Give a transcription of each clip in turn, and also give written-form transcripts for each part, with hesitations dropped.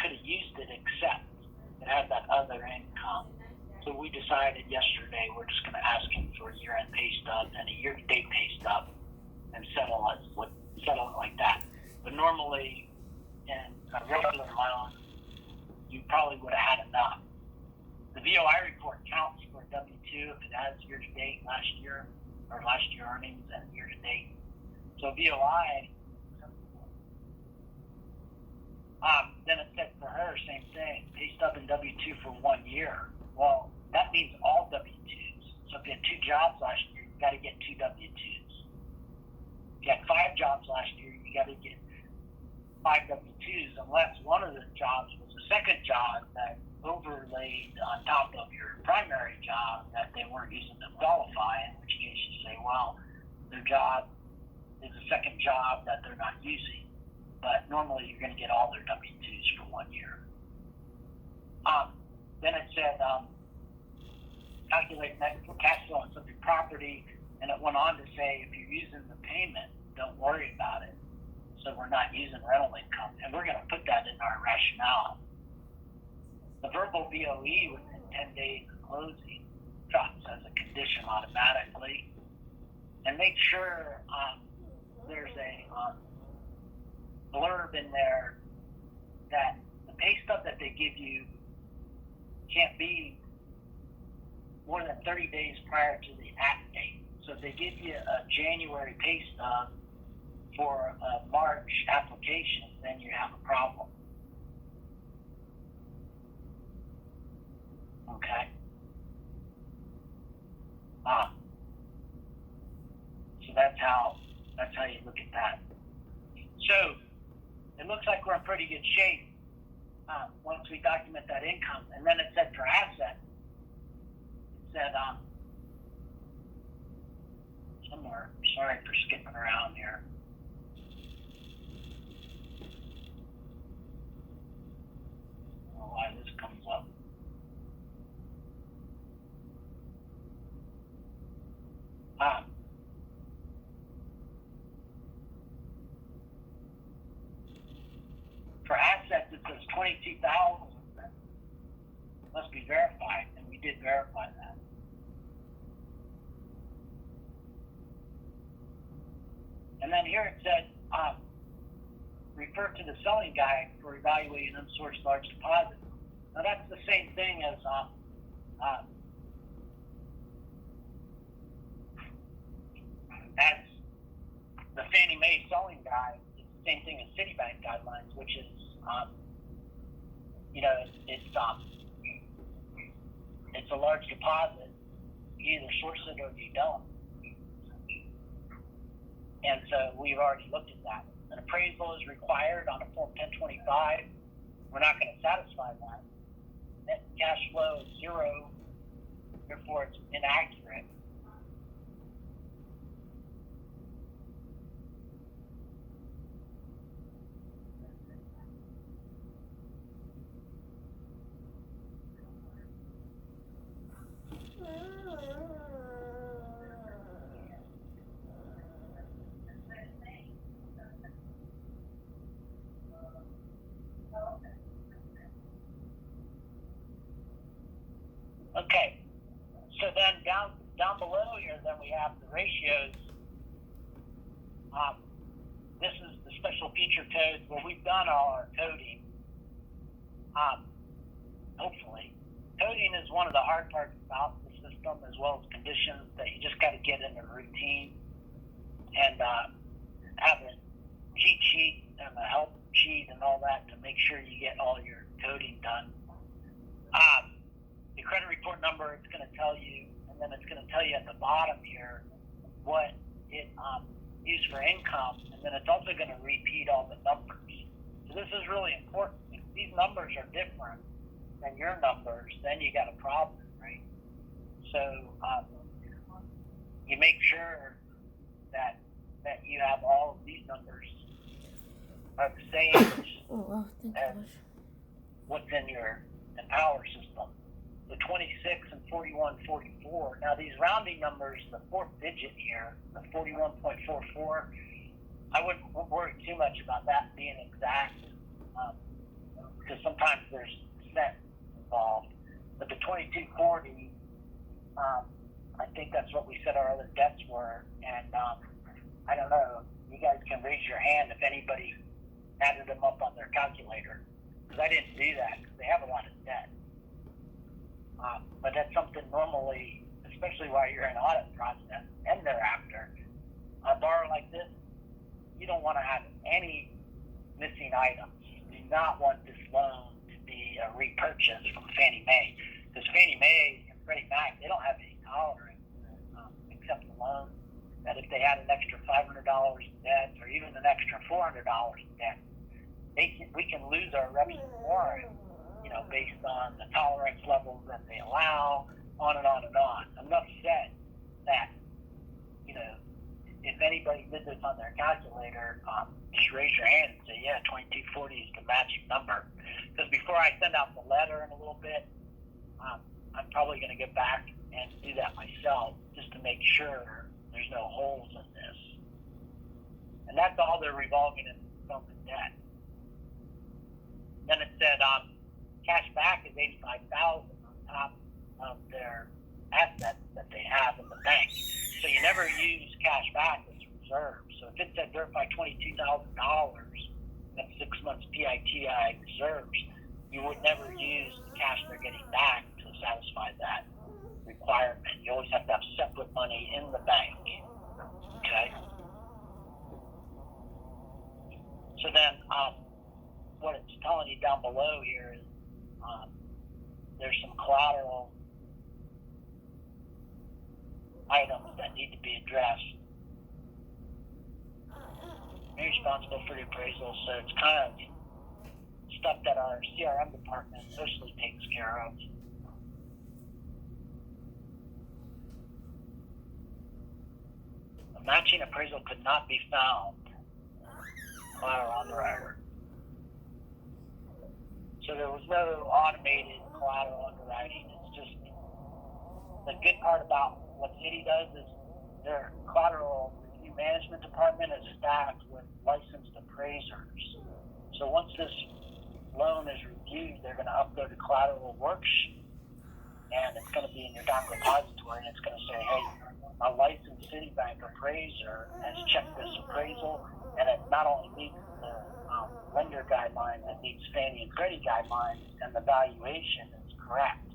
could have used it except it had that other income. So we decided yesterday we're just going to ask him for a year-end pay stub and a year-to-date pay stub and settle it like that. But normally in a regular loan, you probably would have had enough. The VOI report counts for W-2 if it has year-to-date last year earnings and year-to-date. So VOI, then it said for her, same thing, pay stub and W-2 for 1 year. Well, that means all W-2s. So if you had 2 jobs last year, you got to get 2 W-2s. If you had 5 jobs last year, you got to get 5 W-2s, unless one of the jobs was a second job that overlaid on top of your primary job that they weren't using to qualify, in which case you say, well, their job is a second job that they're not using. But normally you're going to get all their W-2s for 1 year. Then it said, calculate net cash flow on subject property, and it went on to say, if you're using the payment, don't worry about it. So we're not using rental income, and we're going to put that in our rationale. The verbal VOE within 10 days of closing drops as a condition automatically, and make sure there's a blurb in there that the pay stub that they give you can't be more than 30 days prior to the act date. So if they give you a January pay stub for a March application, then you have a problem. Okay. So that's how you look at that. So it looks like we're in pretty good shape once we document that income. And then it said for asset, it said somewhere, sorry for skipping around here. I don't know why this comes up. For assets, it says 22,000 must be verified, and we did verify that. And then here it said, refer to the selling guide for evaluating unsourced large deposits. Now that's the same thing as the Fannie Mae selling guide. It's the same thing as Citibank guidelines, which is, it's a large deposit. You either source it or you don't. And so we've already looked at that. An appraisal is required on a Form 1025. We're not going to satisfy that. Net cash flow is 0, therefore it's inaccurate. Okay, so then down below here, then we have the ratios. This is the special feature codes where we've done all our coding. Hopefully, coding is one of the hard parts about the system, as well as conditions that you just got to get in a routine and have a cheat sheet and a help sheet and all that to make sure you get all your coding done. The credit report number, it's going to tell you, and then it's going to tell you at the bottom here what it used for income, and then it's also going to repeat all the numbers. So this is really important. If these numbers are different than your numbers, then you got a problem, right? So you make sure that you have all of these numbers are the same as what's in our system. The 26 and 4144. Now these rounding numbers, the fourth digit here, the 41.44, I wouldn't worry too much about that being exact, because sometimes 2240, I think that's what we said our other debts were, and I don't know, you guys can raise your hand if anybody added them up on their calculator, because I didn't do that, because they have a lot of debt. But that's something normally, especially while you're in audit process and thereafter, a borrower like this, you don't want to have any missing items. You do not want this loan to be a repurchase from Fannie Mae, because Fannie Mae and Freddie Mac, they don't have any tolerance except the loan. That if they had an extra $500 in debt, or even an extra $400 in debt, we can lose our reps and warrants, based on the tolerance levels that they allow, on and on and on. Enough said that, if anybody did this on their calculator, just raise your hand and say, yeah, 2240 is the magic number. Because before I send out the letter in a little bit, I'm probably going to get back and do that myself, just to make sure there's no holes in this. And that's all they're revolving in from the debt. Then it said cash back is $85,000 on top of their assets that they have in the bank. So you never use cash back as reserves. So if it said verify $22,000, that's 6 months PITI reserves, you would never use the cash they're getting back to satisfy that requirement. You always have to have separate money in the bank. Okay? So then what it's telling you down below here is there's some collateral items that need to be addressed. You're responsible for the appraisal, so it's kind of stuff that our CRM department mostly takes care of. A matching appraisal could not be found by our underwriter. So there was no automated collateral underwriting. It's just the good part about what Citi does is their collateral review management department is staffed with licensed appraisers. So once this loan is reviewed, they're going to upload a collateral worksheet, and it's going to be in your doc repository, and it's going to say, hey, a licensed Citibank appraiser has checked this appraisal, and it not only meets the lender guidelines, it meets Fannie and Freddie guidelines, and the valuation is correct.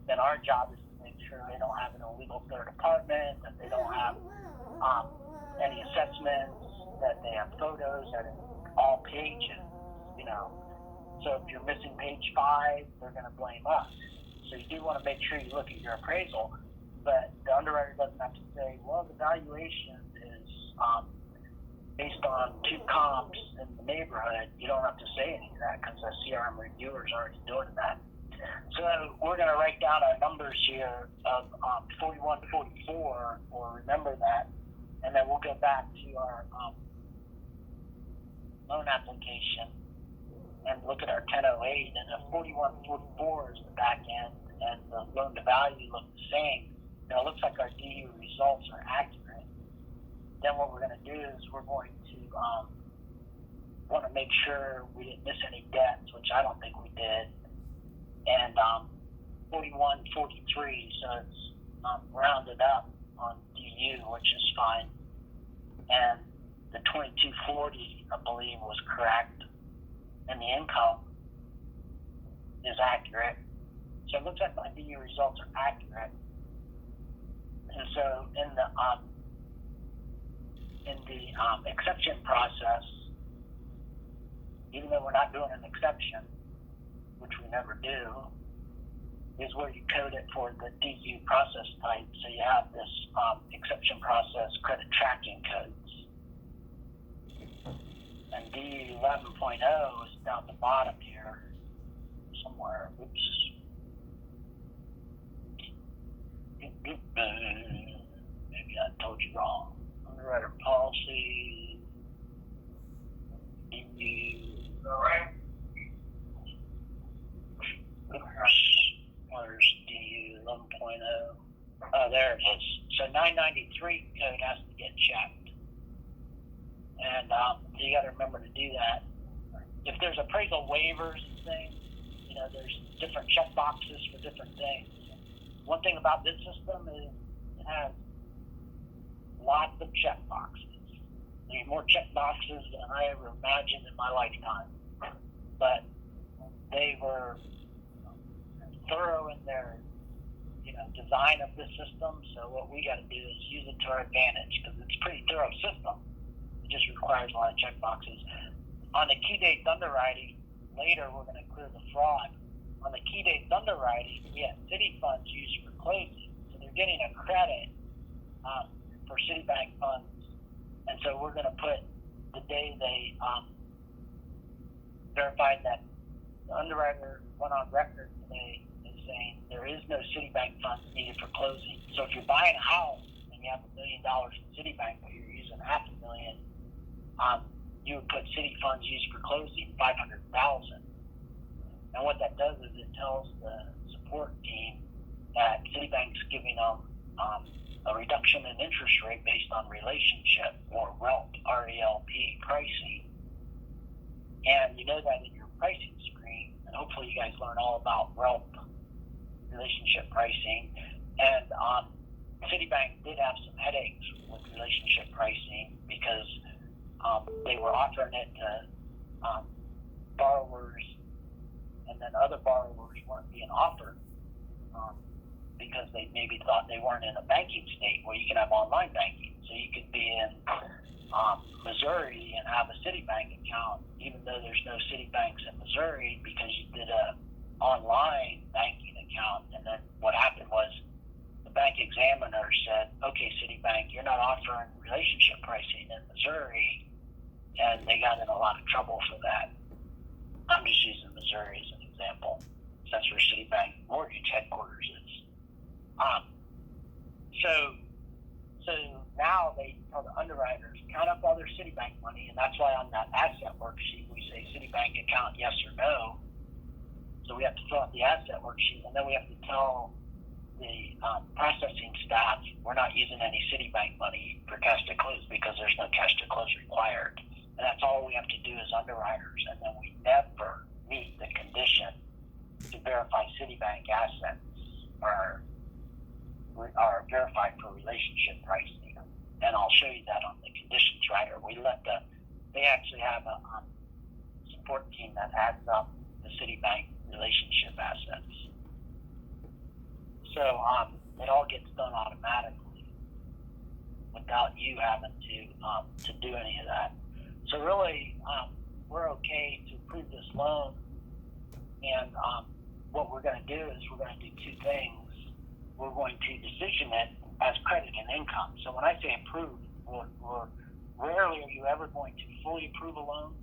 Then our job is to make sure they don't have an illegal third apartment, that they don't have any assessments, that they have photos, that it's all pages, So if you're missing page 5, they're going to blame us. So you do want to make sure you look at your appraisal, but the underwriter doesn't have to say, well, the valuation is based on 2 comps in the neighborhood. You don't have to say any of that because the CRM reviewer is already doing that. So we're going to write down our numbers here of 4144, or remember that, and then we'll go back to our loan application and look at our 1008, and if 4144 is the back end and the loan to value look the same, then it looks like our DU results are accurate. Then what we're going to do is we're going to want to make sure we didn't miss any debts, which I don't think we did. And 4143, so it's rounded up on DU, which is fine. And the 2240, I believe, was correct, and the income is accurate. So it looks like my DU results are accurate. And so in the exception process, even though we're not doing an exception, which we never do, is where you code it for the DU process type. So you have this exception process credit tracking codes. And DU 11.0 is down the bottom here somewhere. Oops. Maybe I told you wrong. Underwriter policy. DU. Where's DU 11.0? Oh, there it is. So 993 code has to get checked. And you got to remember to do that. If there's appraisal waivers and things, there's different check boxes for different things. one thing about this system is it has lots of check boxes. There's more check boxes than I ever imagined in my lifetime. But they were thorough in their design of the system. So what we got to do is use it to our advantage because it's a pretty thorough system. It just requires a lot of check boxes. On the key dates underwriting, later we're going to clear the fraud. On the key dates underwriting, we have city funds used for closing. So they're getting a credit for Citibank funds. And so we're going to put the day they verified that the underwriter went on record today as saying there is no Citibank funds needed for closing. So if you're buying a house and you have $1 million in Citibank, but you're using $500,000, you would put city funds used for closing $500,000. And what that does is it tells the support team that Citibank's giving them a reduction in interest rate based on relationship or RELP, R-E-L-P pricing. And you know that in your pricing screen, and hopefully you guys learn all about RELP, relationship pricing. And Citibank did have some headaches with relationship pricing because they were offering it to borrowers, and then other borrowers weren't being offered because they maybe thought they weren't in a banking state where you can have online banking. So you could be in Missouri and have a Citibank account, even though there's no Citibanks in Missouri, because you did a online banking account. And then what happened was the bank examiner said, okay, Citibank, you're not offering relationship pricing in Missouri, and they got in a lot of trouble for that. I'm just using Missouri as an example, since where Citibank mortgage headquarters is. So now they tell the underwriters, count up all their Citibank money, and that's why on that asset worksheet we say Citibank account yes or no. So we have to fill out the asset worksheet, and then we have to tell the processing staff we're not using any Citibank money for cash to close because there's no cash to close required. And that's all we have to do as underwriters, and then we never meet the condition to verify Citibank assets are verified for relationship pricing. And I'll show you that on the conditions writer. They actually have a support team that adds up the Citibank relationship assets. So it all gets done automatically without you having to do any of that. So really, we're okay to approve this loan. And what we're going to do is we're going to do two things. We're going to decision it as credit and income. So when I say approve, rarely are you ever going to fully approve a loan.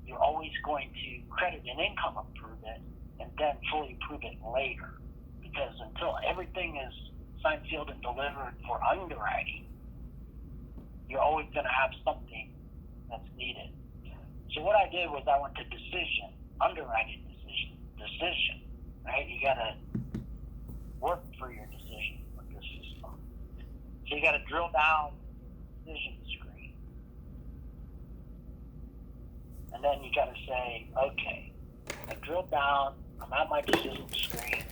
You're always going to credit and income approve it and then fully approve it later. Because until everything is signed, sealed, and delivered for underwriting, you're always going to have something that's needed. So what I did was I went to decision, underwriting decision, right? You got to work for your decision with this system. So you got to drill down the decision screen. And then you got to say, okay, I drilled down, I'm at my decision screen,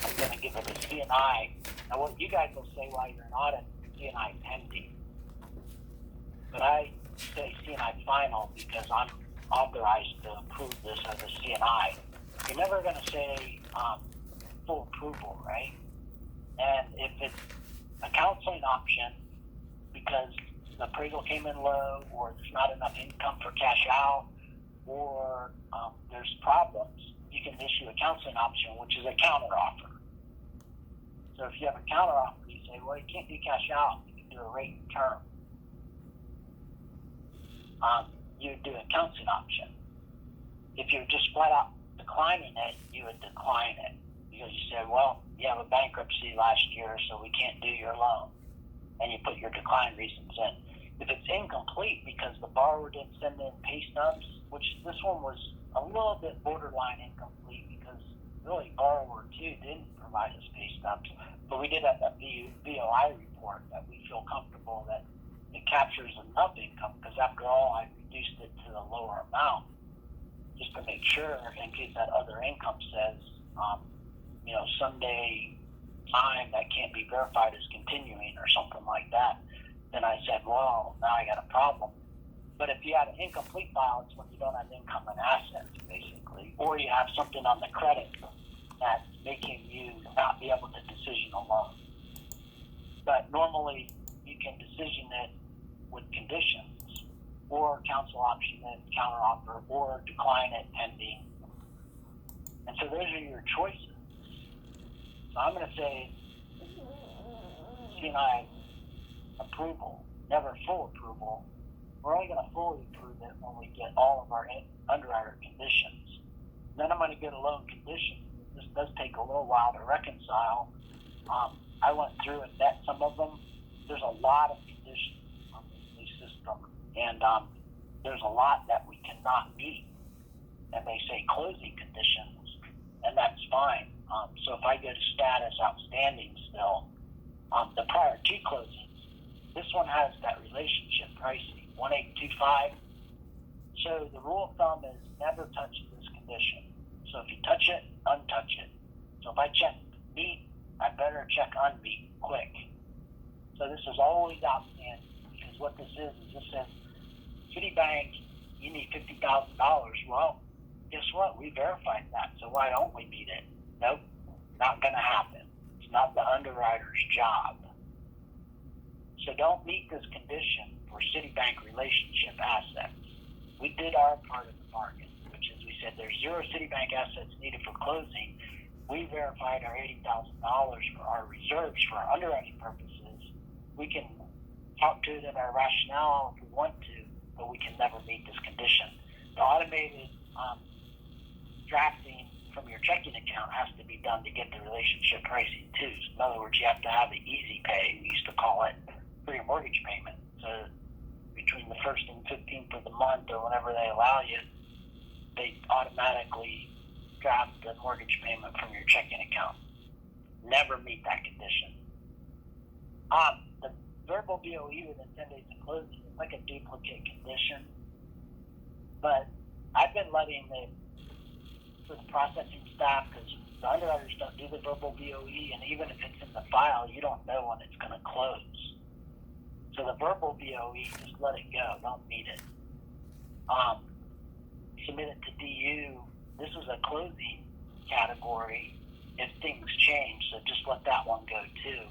I'm going to give it a CNI. Now what you guys will say while you're in audit, CNI pending. But I say CNI final because I'm authorized to approve this as a CNI. You're never going to say full approval, right? And if it's a counseling option because the appraisal came in low, or there's not enough income for cash out, or there's problems, you can issue a counseling option, which is a counter offer. So if you have a counter offer, you say, well, you can't do cash out, you can do a rate and term. You would do a counseling option. If you're just flat out declining it, you would decline it because you said, well, you have a bankruptcy last year, so we can't do your loan. And you put your decline reasons in. If it's incomplete because the borrower didn't send in pay stubs, which this one was a little bit borderline incomplete because really borrower 2 didn't provide us pay stubs, but we did have that VOI report that we feel comfortable that it captures enough income because after all, I reduced it to the lower amount just to make sure in case that other income says, someday time that can't be verified as continuing or something like that, then I said, well, now I got a problem. But if you have an incomplete file, it's when you don't have income and assets, basically, or you have something on the credit that's making you not be able to decision a loan. But normally, you can decision it with conditions, or counsel option it, counteroffer, or decline it pending. And so those are your choices. So I'm going to say C&I approval, never full approval. We're only going to fully approve it when we get all of our underwriter conditions. Then I'm going to get a loan condition. This does take a little while to reconcile. I went through and met some of them. There's a lot of conditions on this new system, and there's a lot that we cannot meet. And they say closing conditions, and that's fine. So if I go to status outstanding still, the prior to closings, this one has that relationship pricing, 1825. So the rule of thumb is never touch this condition. So if you touch it, untouch it. So if I check meet, I better check unmeet quick. So this is always outstanding, because what this is this says, Citibank, you need $50,000. Well, guess what? We verified that, so why don't we meet it? Nope, not going to happen. It's not the underwriter's job. So don't meet this condition for Citibank relationship assets. We did our part of the bargain, which is we said there's 0 Citibank assets needed for closing. We verified our $80,000 for our reserves for our underwriting purposes. We can talk to it in our rationale if we want to, but we can never meet this condition. The automated drafting from your checking account has to be done to get the relationship pricing too. So in other words, you have to have the easy pay, we used to call it, for your mortgage payment. So between the 1st and 15th of the month or whenever they allow you, they automatically draft the mortgage payment from your checking account. Never meet that condition. The verbal BOE within 10 days of closing is like a duplicate condition, but I've been letting the processing staff, because the underwriters don't do the verbal BOE, and even if it's in the file, you don't know when it's going to close. So the verbal BOE, just let it go. Don't meet it. Submit it to DU. This is a closing category if things change, so just let that one go too.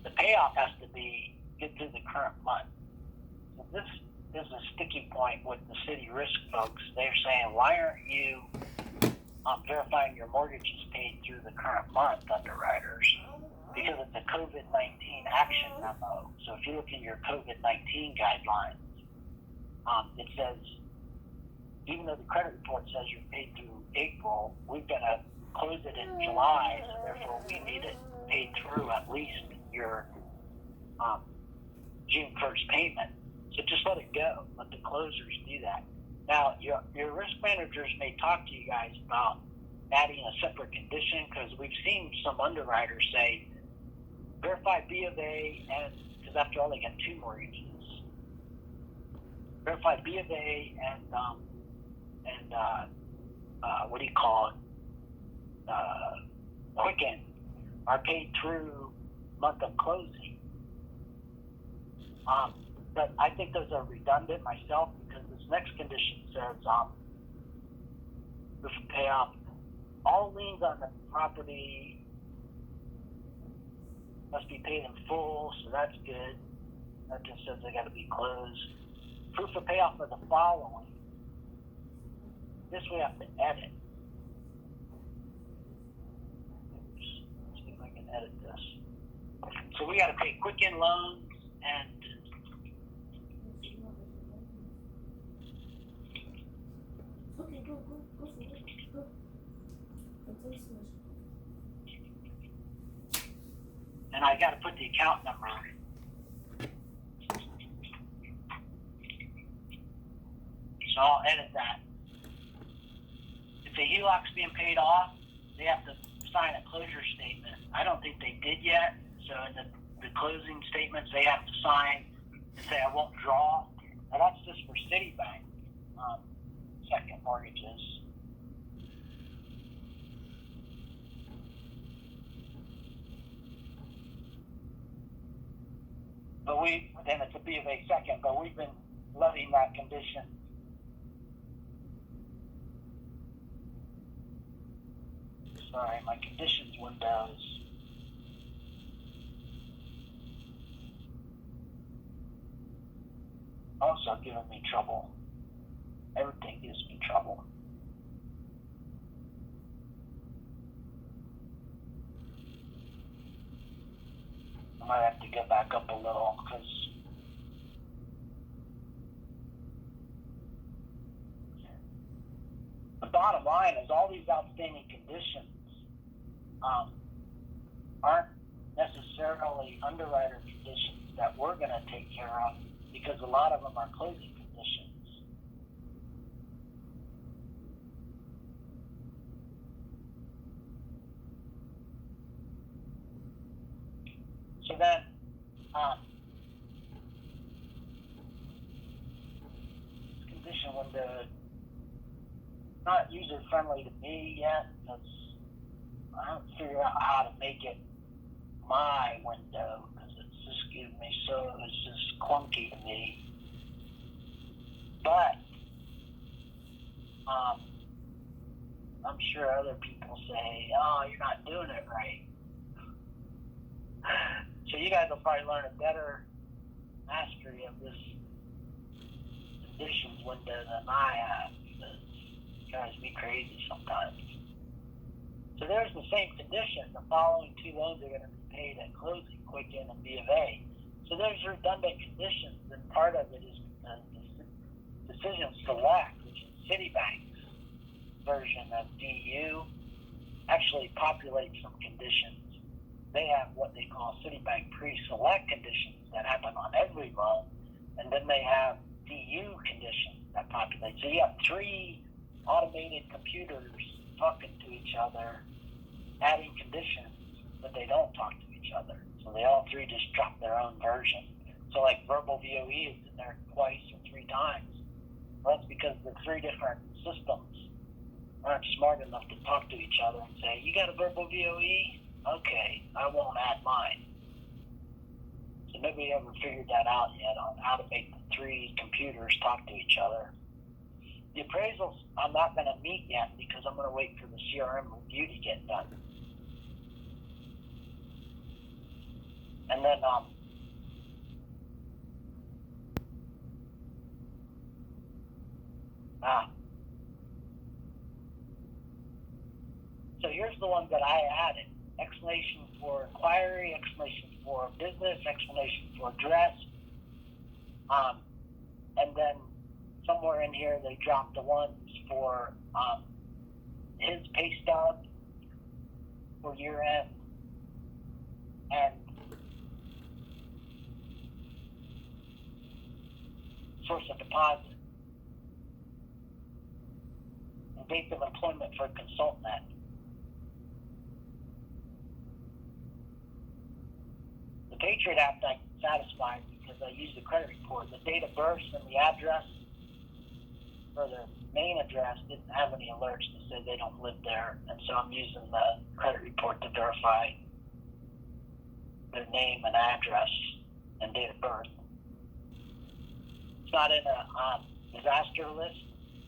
The payoff has to be get through the current month. So this is a sticky point with the city risk folks. They're saying, why aren't you verifying your mortgage is paid through the current month, underwriters? Because it's a COVID-19 action memo. So if you look in your COVID-19 guidelines, it says, even though the credit report says you're paid through April, we've got to close it in July, so therefore we need it paid through at least your June 1st payment. So just let it go. Let the closers do that. Now, your risk managers may talk to you guys about adding a separate condition, because we've seen some underwriters say, verify B of A, and because after all, they got 2 mortgages. Verify B of A and what do you call it? Quicken are paid through month of closing. But I think those are redundant myself, because this next condition says proof of payoff. All liens on the property must be paid in full, so that's good. That just says they got to be closed. Proof of payoff of the following. This we have to edit. Let's see if I can edit this. So we got to pay Quicken loans and okay, go for it. Go. and I got to put the account number. So I'll edit that. If the HELOC's being paid off, they have to sign a closure statement. I don't think they did yet. So in the closing statements, they have to sign and say, I won't draw. Now that's just for Citibank second mortgages. then it's a B of A second, but we've been letting that condition. Sorry, my conditions windows. Also giving me trouble. Everything gives me trouble. I might have to get back up a little because the bottom line is all these outstanding conditions aren't necessarily underwriter conditions that we're going to take care of because a lot of them are closing conditions. So then, condition window not user friendly to me yet because I haven't figured out how to make it my window because it's just giving me it's just clunky to me. But I'm sure other people say, "Oh, you're not doing it right." So you guys will probably learn a better mastery of this conditions window than I have. It drives me crazy sometimes. So there's the same condition. The following two loans are going to be paid at closing, Quicken and B of A. So there's redundant conditions, and part of it is because the Decision Select, which is Citibank's version of DU, actually populates some conditions. They have what they call Citibank pre-select conditions that happen on every loan, and then they have DU conditions that populate. So you have three automated computers talking to each other, adding conditions, but they don't talk to each other. So they all three just drop their own version. So like verbal VOE is in there twice or three times. Well, that's because the three different systems aren't smart enough to talk to each other and say, "You got a verbal VOE? Okay, I won't add mine." So nobody ever figured that out yet on how to make the three computers talk to each other. The appraisals I'm not going to meet yet because I'm going to wait for the CRM review to get done. And then so here's the ones that I added. Explanation for inquiry, explanation for business, explanation for address. And then somewhere in here they dropped the ones for his pay stub for year end and source of deposit and date of employment for consultant. The Patriot Act I satisfied because I used the credit report. The date of birth and the address for their main address didn't have any alerts that said they don't live there, and so I'm using the credit report to verify their name and address and date of birth. It's not in a disaster list.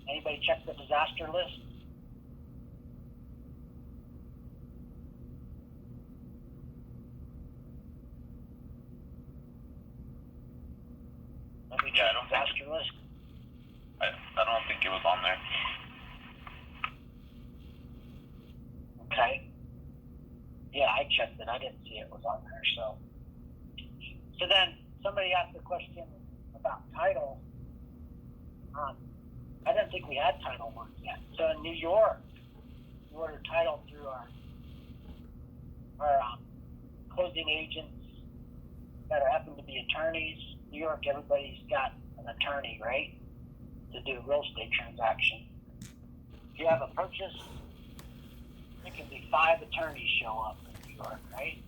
Anybody check the disaster list? Yeah, I don't think Disaster list. I don't think it was on there. Okay. Yeah, I checked it. I didn't see it was on there. So then somebody asked a question about title. I didn't think we had title work yet. So in New York, we ordered title through our closing agents that happen to be attorneys. New York, everybody's got an attorney, right, to do a real estate transaction. If you have a purchase, it can be 5 attorneys show up in New York, right?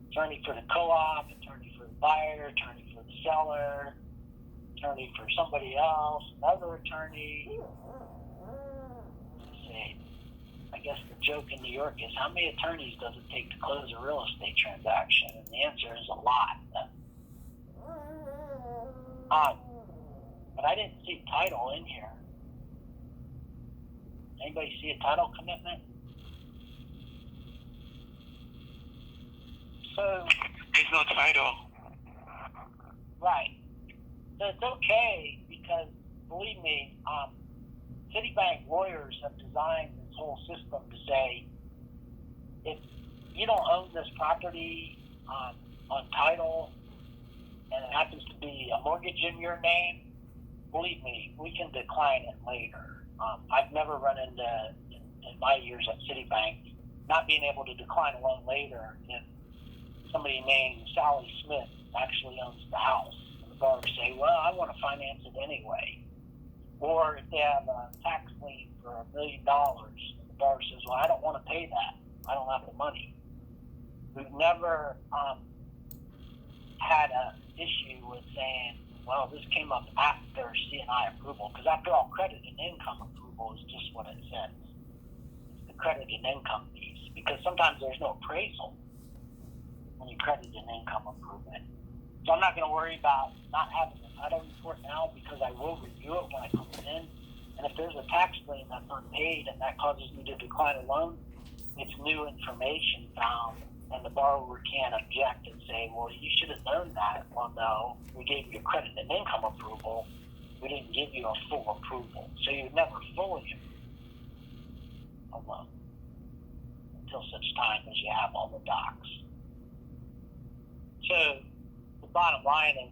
Attorney for the co-op, attorney for the buyer, attorney for the seller, attorney for somebody else, another attorney. Let's see. I guess the joke in New York is, how many attorneys does it take to close a real estate transaction? And the answer is a lot. But I didn't see title in here. Anybody see a title commitment? So, There's no title. right. So it's okay because, believe me, Citibank lawyers have designed this whole system to say, if you don't own this property on title and it happens to be a mortgage in your name, believe me, we can decline it later. I've never run into, in my years at Citibank, not being able to decline a loan later if somebody named Sally Smith actually owns the house. And the borrower say, well, I want to finance it anyway. Or if they have a tax lien for $1 million, and the borrower says, well, I don't want to pay that. I don't have the money. We've never had an issue with saying, well, this came up after C&I approval, because after all, credit and income approval is just what it says. It's the credit and income piece, because sometimes there's no appraisal when you credit an income improvement. So I'm not going to worry about not having the title report now, because I will review it when I come in. And if there's a tax lien that's unpaid and that causes me to decline a loan, it's new information found, and the borrower can't object and say, well, you should have known that. Well, no, we gave you a credit and income approval. We didn't give you a full approval. So you would never fully approve a loan until such time as you have all the docs. So the bottom line is,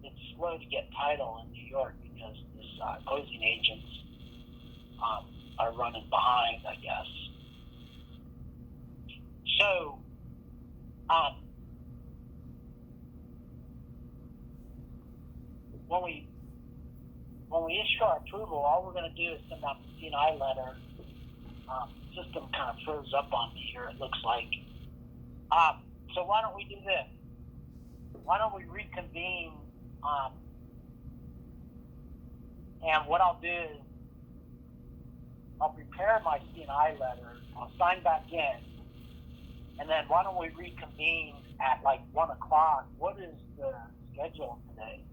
it's slow to get title in New York because this closing agents are running behind, I guess. So, when we issue our approval, all we're going to do is send out the C&I letter. System kind of froze up on me here, it looks like. So why don't we do this? Why don't we reconvene? And what I'll do is I'll prepare my C&I letter. I'll sign back in. And then why don't we reconvene at like 1 o'clock? What is the schedule today?